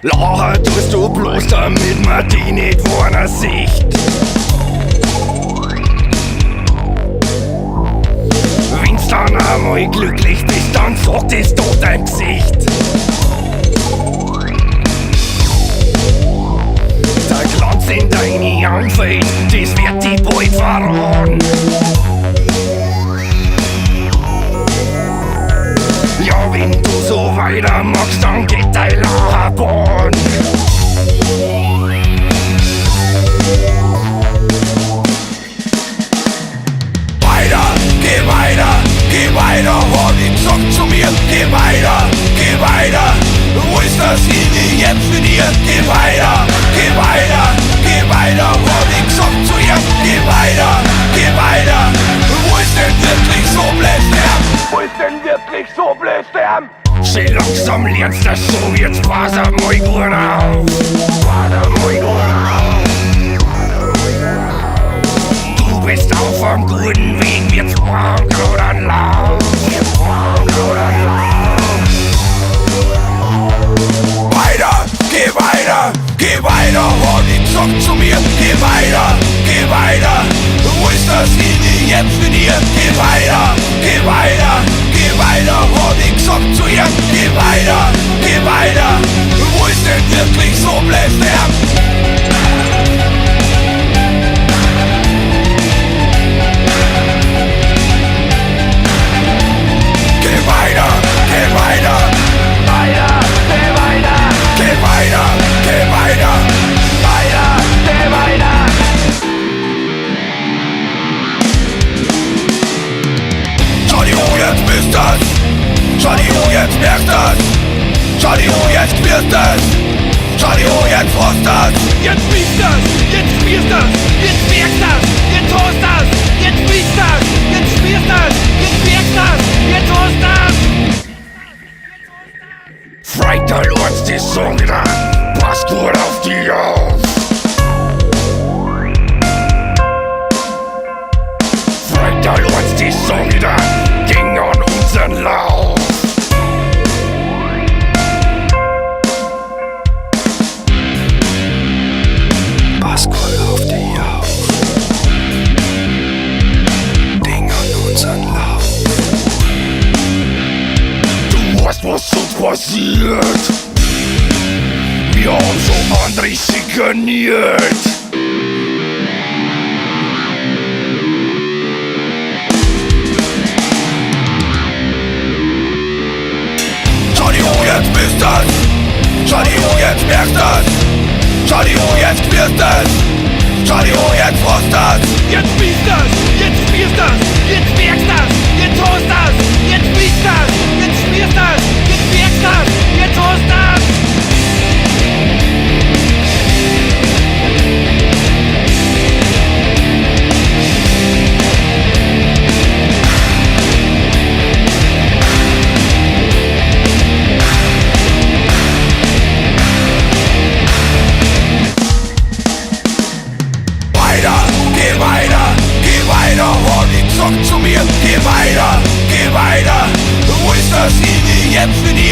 Lachen tust du bloß, damit man dich nicht vorne sieht. Wenn's dann einmal glücklich bist, dann sagt es doch dein Gesicht. Der Glanz in deine Augen fällt, das wird dich bald verraten. Ja, wenn du so weitermachst, dann geht dein Lachen. Geh weiter, Honig sagt zu mir, geh weiter, wo ist das Ziel jetzt für dir? Geh weiter, Honig sagt zu ihr, geh weiter, wo ist denn wirklich so blöd? Schön langsam lernst das so, jetzt pass auf mal gut auf. Du bist auf einem guten Weg, wir brauchen gerade einen Lauf. Geh weiter, Honig sagt zu mir, geh weiter, wo ist das Ziel jetzt für dir? Geh weiter, Honig sagt zu ihr, geh weiter, wo ist denn wirklich so blöd? Johnny, oh, jetzt merkst das. Johnny, oh, jetzt spürst das. Johnny, oh, jetzt frost das. Jetzt spielst das, jetzt spürst das, jetzt merkst das, jetzt hast das. Jetzt spielst das, jetzt spürst das, jetzt merkst das, jetzt hast das. Freitag läuft die Song wieder, pass gut auf die auf. Freitag läuft die Song wieder, ging an unseren Lauf. Pass gut auf die auf. Ding an unseren Lauf. Du weißt, was uns passiert. Wir haben so andere schikaniert. Johnny, oh, jetzt bist das. Johnny, oh, jetzt merkst das. Johnny, oh, jetzt spürst das. Johnny, oh, jetzt frost das. Jetzt spielst das, jetzt spürst das, jetzt merkst das, jetzt hast das. Jetzt spielst das, jetzt spürst das, jetzt merkst das, jetzt hast das. Honig sagt zu mir, geh weiter, wo ist das Ziel jetzt für dich?